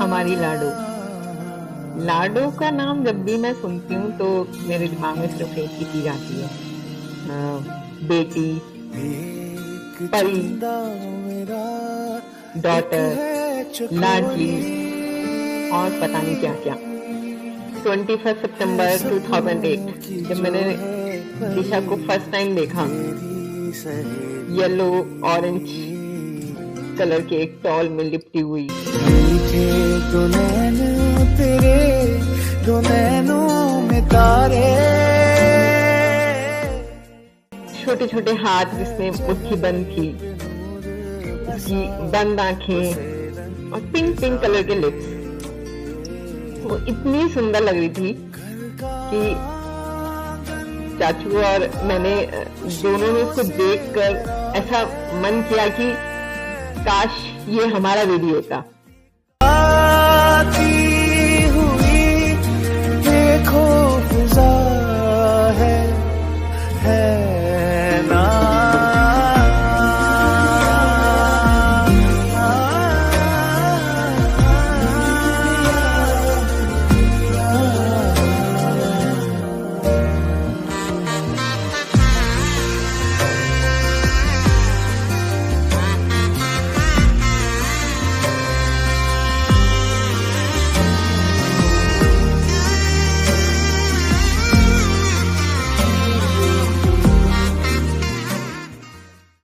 हमारी लाडो। लाडो का नाम जब भी मैं सुनती हूँ तो मेरे दिमाग में सिर्फ एक ही चीज आती है, बेटी, परी, डॉटर, लाडली और पता नहीं क्या क्या। 21 सितंबर 2008 जब मैंने दिशा को फर्स्ट टाइम देखा, येलो ऑरेंज कलर के एक टॉल में लिपटी हुई, दो नैनों तेरे, दो नैनों में तारे, छोटे छोटे हाथ जिसमें मुट्ठी बंद थी, उसकी बंद आंखें और पिंक पिंक कलर के लिप्स, वो इतनी सुंदर लग रही थी कि चाचू और मैंने दोनों ने उसको देखकर ऐसा मन किया कि काश ये हमारा बेबी होता। आती हुई देखो फिजा है ना,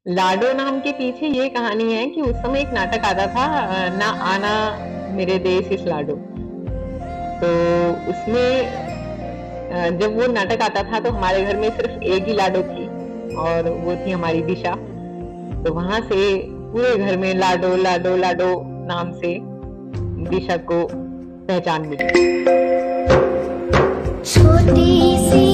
लाडो नाम के पीछे ये कहानी है कि उस समय एक नाटक आता था, ना आना मेरे देश इस लाडो। तो उसमें जब वो नाटक आता था तो हमारे घर में सिर्फ एक ही लाडो थी और वो थी हमारी दिशा। तो वहां से पूरे घर में लाडो लाडो लाडो नाम से दिशा को पहचान मिली। छोटी सी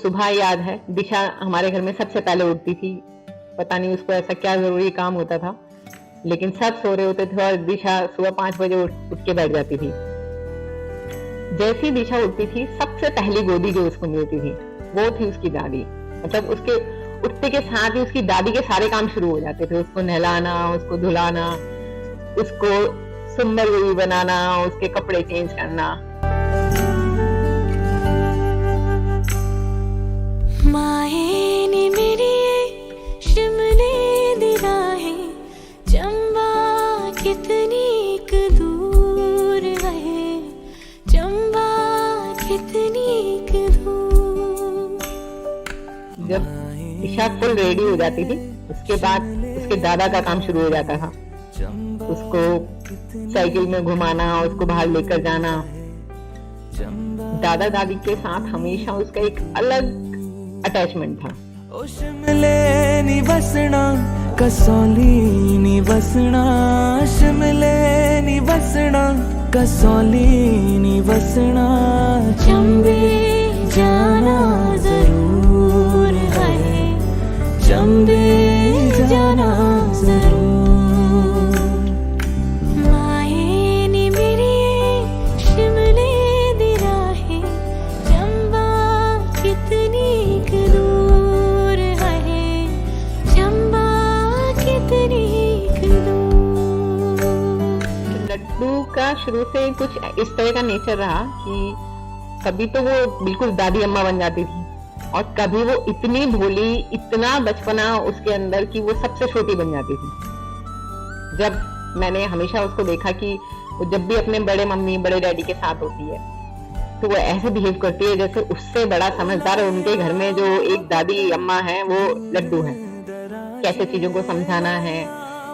सुबह याद है, दिशा हमारे घर में सबसे पहले उठती थी। पता नहीं उसको ऐसा क्या जरूरी काम होता था, लेकिन सब सो रहे होते थे और दिशा सुबह 5 बजे उठ के बैठ जाती थी। जैसी दिशा उठती थी सबसे पहली गोदी जो उसको मिलती थी वो थी उसकी दादी। मतलब उसके उठते के साथ ही उसकी दादी के सारे काम शुरू हो जाते थे। उसको नहलाना, उसको धुलाना, उसको सुंदर बेबी बनाना, उसके कपड़े चेंज करना। माए ने मेरी शिमले दी राहें, चंबा कितनी दूर है, चंबा कितनी दूर। जब दिशा फुल रेडी हो जाती थी उसके बाद उसके दादा का काम शुरू हो जाता था। उसको साइकिल में घुमाना, उसको बाहर लेकर जाना। दादा दादी के साथ हमेशा उसका एक अलग अटैचमेंट था। ओ शिमले नी बसना, कसौली नी बसना, शिमले नी बसना, कसौली नी बसना, चंबे जाना जरूर है, चंबे लड्डू का शुरू से कुछ इस तरह का नेचर रहा कि कभी तो वो बिल्कुल दादी अम्मा बन जाती थी और कभी वो इतनी भोली, इतना बचपना उसके अंदर कि वो सबसे छोटी बन जाती थी। जब मैंने हमेशा उसको देखा कि वो जब भी अपने बड़े मम्मी बड़े डैडी के साथ होती है तो वो ऐसे बिहेव करती है जैसे उससे बड़ा समझदार है उनके घर में जो एक दादी अम्मा है वो लड्डू है। कैसे चीजों को समझाना है,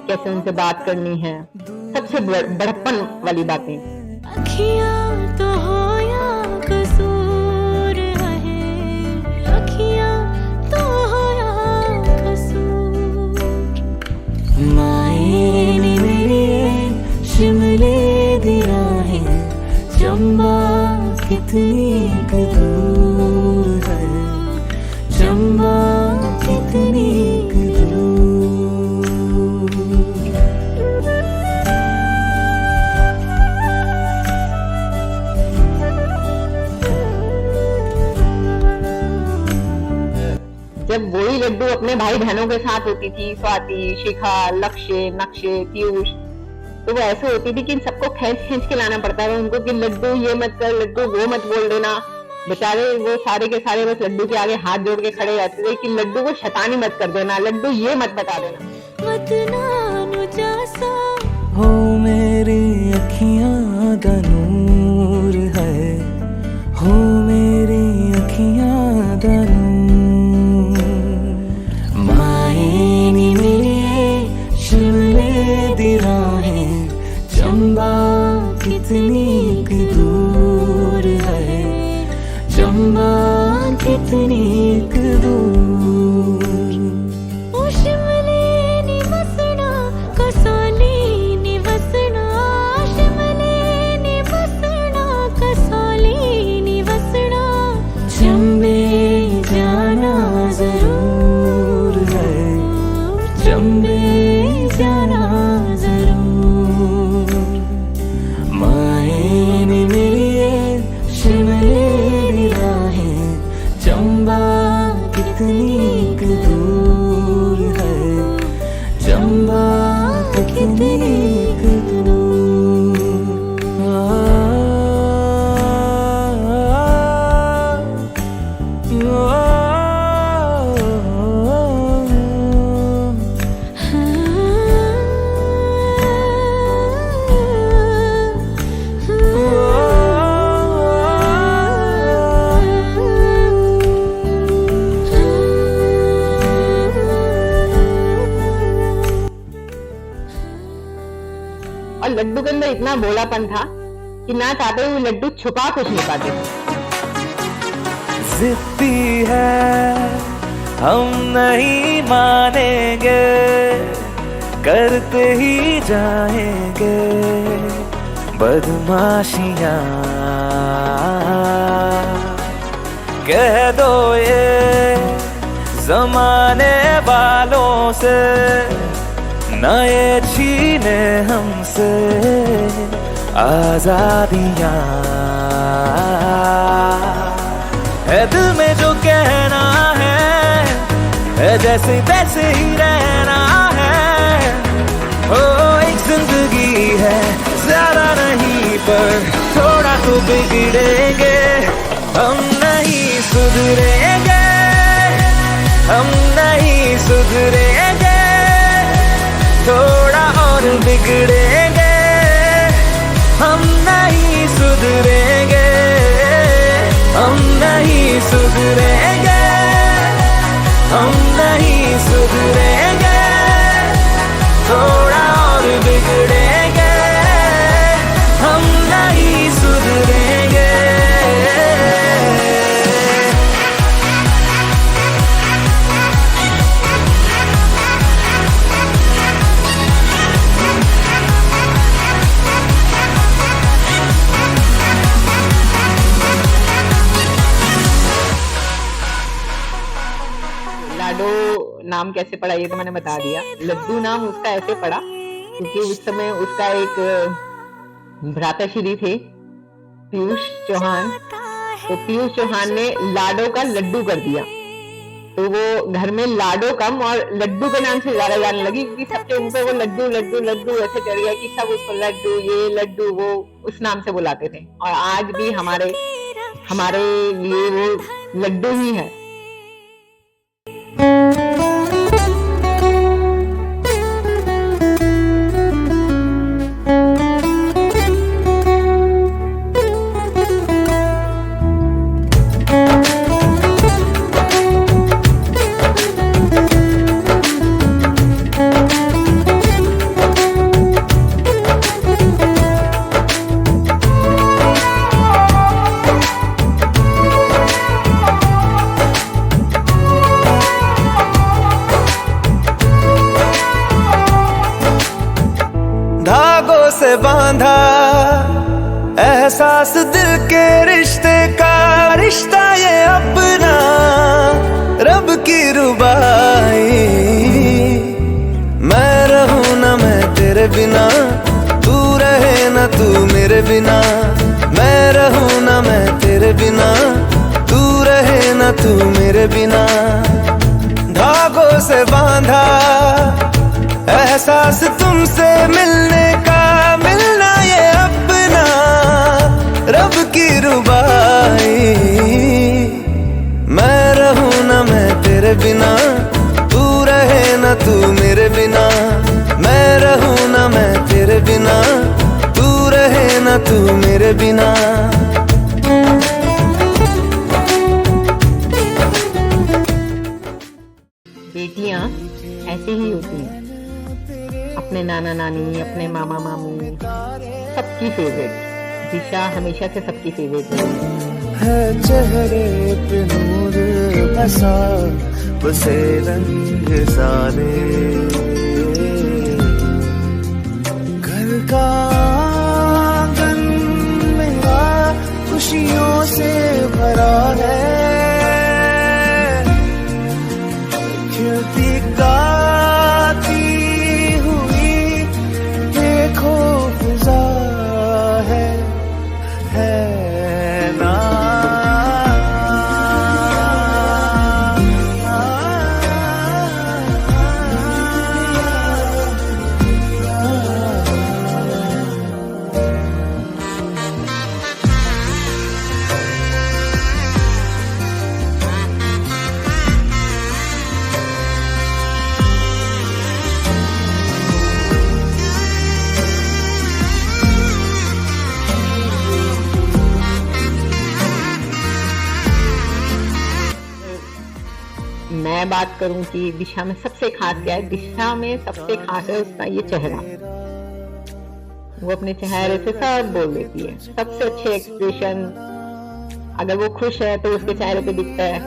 कैसे उनसे बात करनी है, सबसे बड़प्पन वाली बातें। अखियाँ तो हो या कसूर है, अखियाँ तो हो या कसूर। माए नी मेरी शिमले दी राहें, चंबा कितनी दूर है, चंबा कितनी दूर। जब वही लड्डू अपने भाई बहनों के साथ होती थी, स्वाति, शिखा, लक्ष्य, नक्शे, पीयूष, तो वो ऐसे होती थी कि इन सबको खींच खींच के लाना पड़ता है उनको कि लड्डू ये मत कर, लड्डू वो मत बोल देना। बेचारे वो सारे के सारे बस लड्डू के आगे हाथ जोड़ के खड़े रहते थे कि लड्डू को शैतानी मत कर देना, लड्डू ये मत बता देना। हो मेरी अखियां दा नूर है, हो मेरी अखियां दा नूर। माए नी मेरी शिमले दी राहें, चंबा कितनी दूर है, चंबा कितनी दूर। ओ शिमले नी वसना, कसौली नी वसना, शिमले नी वसना, कसौली नी वसना। चंबे जाना जरूर है, चंबे जाना जरूर। माए नी मेरी शिमले दी राहें, चंबा कितनी दूर है, चंबा कितनी दूर। और लड्डू के अंदर इतना भोलापन था कि ना चाहते हुए लड्डू छुपा कुछ नहीं पाते थे। जिद्दी है हम नहीं मानेंगे, करते ही जाएंगे बदमाशियां। कह दो ये जमाने वालों से, न ये छीने हमसे आजादियां। है दिल में जो कहना है जैसे तैसे ही रहना है। ओ एक जिंदगी है, ज्यादा नहीं पर थोड़ा तो बिगड़ेंगे, हम नहीं सुधरेंगे, हम नहीं सुधरेंगे, थोड़ा और बिगड़ेंगे, हम नहीं सुधरेंगे, हम नहीं सुधरेंगे, हम नहीं सुधरेंगे, थोड़ा और बिगड़ेंगे, हम नहीं सुधरेंगे। लाडो नाम कैसे पड़ा ये तो मैंने बता दिया। लड्डू नाम उसका ऐसे पड़ा क्योंकि उस समय उसका एक भ्राताश्री थे पीयूष चौहान, तो पीयूष चौहान ने लाडो का लड्डू कर दिया। तो वो घर में लाडो कम और लड्डू के नाम से ज्यादा जाने लगी, क्योंकि सबके मुंह पे वो लड्डू लड्डू लड्डू ऐसे चढ़ गया कि सब उसको लड्डू, ये लड्डू, वो उस नाम से बुलाते थे। और आज भी हमारे लिए वो लड्डू ही है। धागों से बांधा एहसास दिल के रिश्ते का, रिश्ता ये अपना रब की रुबाई। मैं रहूं ना मैं तेरे बिना, तू रहे ना तू मेरे बिना। मैं रहूं ना मैं तेरे बिना, तू रहे ना तू मेरे बिना। धागों से बांधा एहसास तुमसे मिलने का, मिलना ये अपना रब की रुबाई। मैं रहूं ना मैं तेरे बिना, तू रहे ना तू मेरे बिना। मैं रहूं ना मैं तेरे बिना, तू रहे ना तू मेरे बिना। बेटियां ऐसे ही होती हैं, अपने नाना नानी, अपने मामा मामी, सबकी फेवरेट। दिशा हमेशा से सबकी फेवरेट है। चेहरे पे नूर बसा, बसे रंग सारे। घर का आंगन मेरा खुशियों से भरा है। खिलती गाती हुई देखो फिजा है ना। मैं बात करूं कि दिशा में सबसे खास क्या है, दिशा में सबसे खास है उसका ये चेहरा। वो अपने चेहरे से सब बोल देती है, सबसे अच्छे एक्सप्रेशन। अगर वो खुश है तो उसके चेहरे पे दिखता है,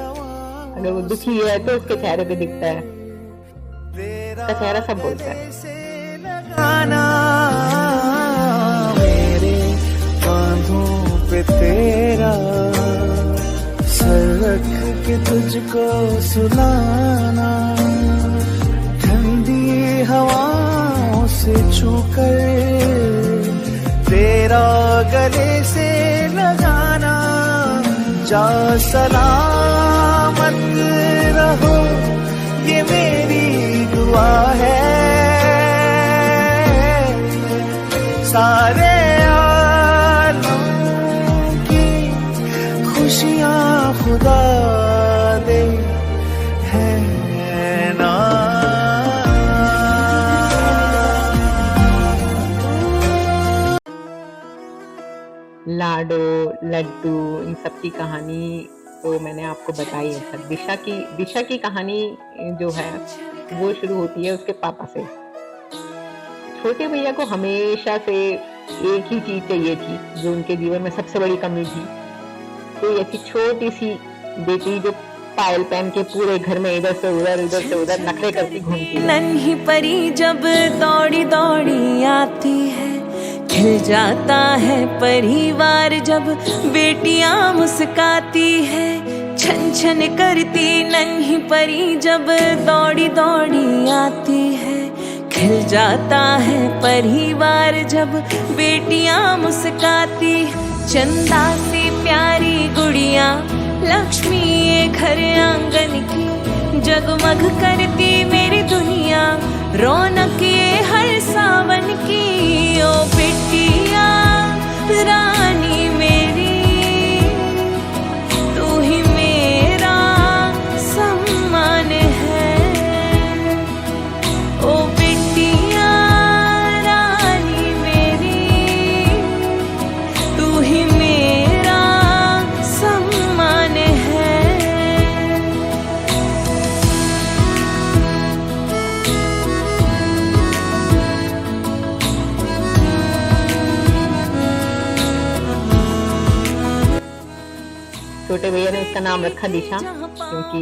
अगर वो दुखी है तो उसके चेहरे पे दिखता है। उसका चेहरा सब बोलता है। मेरे कांधों पे तेरा सर रख के तुझको सुनाना, ठंडी हवाओं से छूकर तेरा गले से लगाना। जा सलामत रहो ये मेरी दुआ है। सारे आलम की खुशियाँ खुदा दे है ना। लाडो, लड्डू, इन सब की कहानी तो मैंने आपको बताई है सर। दिशा की कहानी जो है वो शुरू होती है उसके पापा से। छोटे भैया को हमेशा से एक ही चीज चाहिए थी जो उनके जीवन में सबसे बड़ी कमी थी। कोई ऐसी छोटी सी बेटी जो पायल पहन के पूरे घर में इधर से उधर नखरे करती घूमती है। नन्ही परी जब दौड़ी दौड़ी आती है, खिल जाता है परिवार जब बेटियां मुस्काती है। छन छन करती नन्ही परी जब दौड़ी दौड़ी आती है, खिल जाता है परिवार जब बेटियां मुस्काती। चंदा सी प्यारी गुड़िया लक्ष्मी ये घर आंगन की, जगमग करती मेरी दुनिया, रौनक ये हर सावन की। ओ बिटिया रानी मेरी, तू ही मेरा सम्मान है। ओ बिटिया रानी मेरी, तू ही मेरा सम्मान है। छोटे भैया ने उसका नाम रखा दिशा, क्योंकि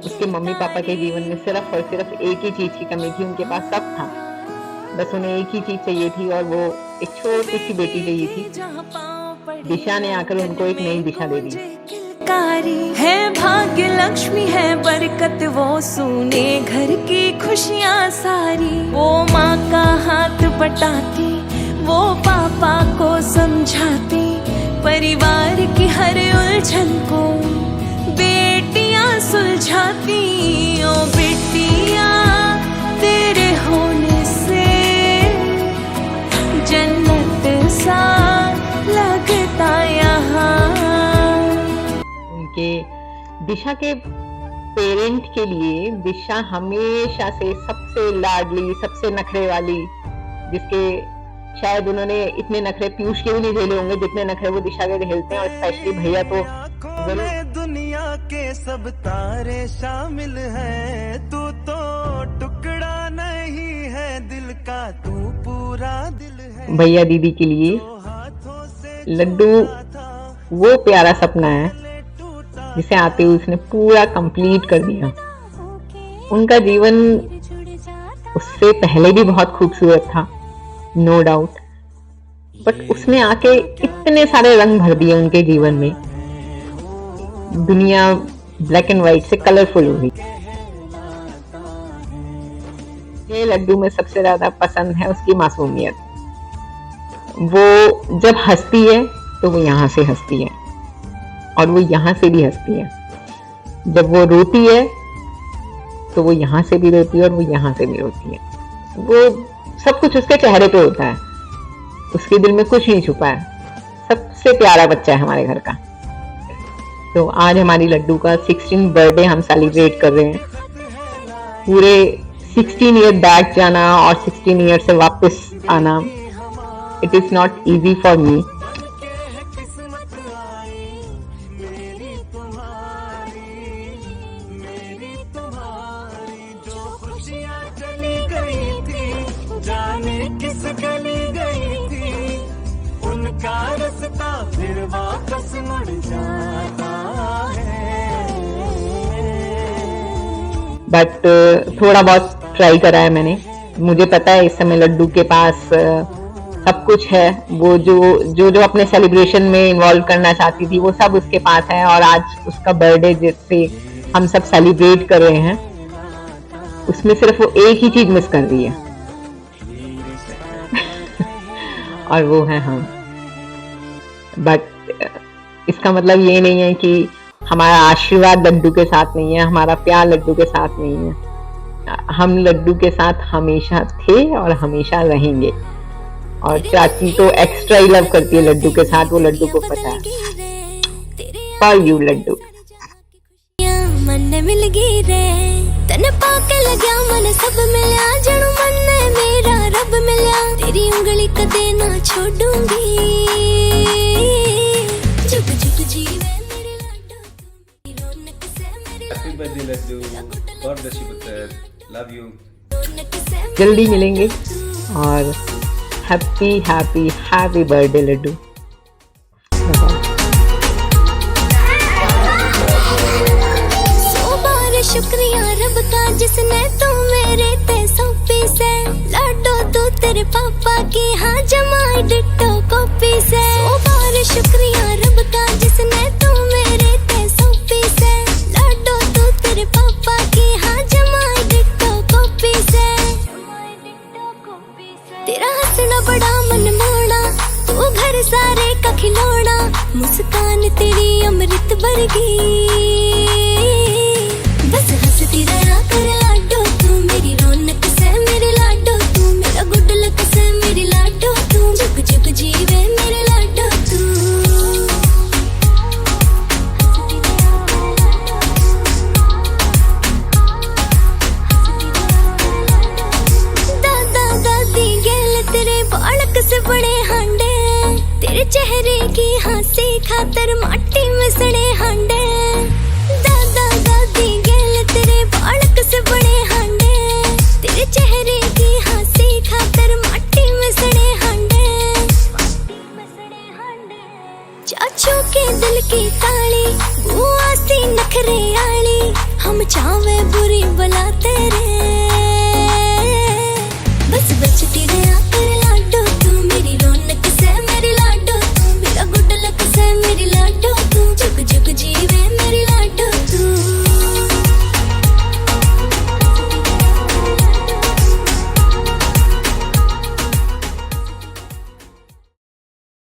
उसके मम्मी पापा के जीवन में सिर्फ और सिर्फ एक ही चीज की कमी थी। उनके पास सब था, बस उन्हें एक ही चीज चाहिए थी, और वो एक छोटी सी बेटी चाहिए थी। दिशा ने आकर उनको एक नई दिशा दे दी। है भाग्य लक्ष्मी है बरकत, वो सुने घर की खुशियाँ सारी। वो माँ का हाथ बटाती, वो पापा को समझाती, परिवार की हर उलझन को बेटियां सुलझाती। ओ बेटिया तेरे होने से जन्नत सा लगता यहाँ। उनके दिशा के पेरेंट के लिए दिशा हमेशा से सबसे लाडली, सबसे नखरे वाली, जिसके शायद उन्होंने इतने नखरे पीयूष के भी नहीं झेले होंगे जितने नखरे वो दिशा के झेलते हैं। और स्पेशली भैया तो दुनिया के सब तारे शामिल हैं, तू तो टुकड़ा नहीं है दिल का, तू पूरा दिल है। भैया दीदी के लिए लड्डू वो प्यारा सपना है जिसे आते हुए उसने पूरा कंप्लीट कर दिया। उनका जीवन उससे पहले भी बहुत खूबसूरत था, नो डाउट, बट उसने आके इतने सारे रंग भर दिए उनके जीवन में। दुनिया ब्लैक एंड व्हाइट से कलरफुल हो गई। ये लड्डू में सबसे ज्यादा पसंद है उसकी मासूमियत। वो जब हंसती है तो वो यहाँ से हंसती है, और वो यहाँ से भी हंसती है। जब वो रोती है तो वो यहाँ से भी रोती है, और वो यहाँ से भी रोती है। वो सब कुछ उसके चेहरे पे होता है, उसके दिल में कुछ नहीं छुपा है। सबसे प्यारा बच्चा है हमारे घर का। तो आज हमारी लड्डू का 16 बर्थडे हम सेलिब्रेट कर रहे हैं। पूरे 16 ईयर बैक जाना और 16 ईयर से वापस आना, it is not easy for me. किस गली गई थी उनका रास्ता फिर वापस मुड़ जाता है। बट थोड़ा बहुत ट्राई करा है मैंने। मुझे पता है इस समय लड्डू के पास सब कुछ है। वो जो अपने सेलिब्रेशन में इन्वॉल्व करना चाहती थी वो सब उसके पास है। और आज उसका बर्थडे जिससे हम सब सेलिब्रेट कर रहे हैं, उसमें सिर्फ वो एक ही चीज मिस कर रही है और वो है हम। बट इसका मतलब ये नहीं है कि हमारा आशीर्वाद लड्डू के साथ नहीं है, हमारा प्यार लड्डू के साथ नहीं है। हम लड्डू के साथ हमेशा थे और हमेशा रहेंगे। और चाची तो एक्स्ट्रा ही लव करती है लड्डू के साथ, वो लड्डू को पता है। For you Laddu. मन मिल गई रे तन पाके लग्या, मन सब मिलया, जणु मन मेरा रब मिलया। तेरी उंगली कदे ना छोड़ूंगी, झुक झुक जीवे मेरे लाडो, तेरी रौनक से मेरे happy birthday Laddu, God bless you पुत्र, लव यू। रौनक से जल्दी मिलेंगे और happy happy happy birthday Laddu. शुक्रिया रब का जिसने तू मेरे ते सौंपी से, लाडो तू तेरे पापा की हाँ जमाई डिट्टो कॉपी से। सौ बार शुक्रिया रब का जिसने तू मेरे ते सौंपी से, लाडो तू तेरे पापा की हाँ जमाई डिट्टो कॉपी से। तेरा हंसना बड़ा मन मोड़ा, तू घर सारे का खिलौना, मुस्कान तेरी अमृत वर्गी। खातर माटी में सड़े हांडे, दादा दादी गेल तेरे बालक से बड़े हांडे, तेरे चेहरे की हंसी खातर माटी में सड़े हांडे, चाचू के दिल की ताली बुआ सी नखरे आली, हम चावे बुरी बला तेरे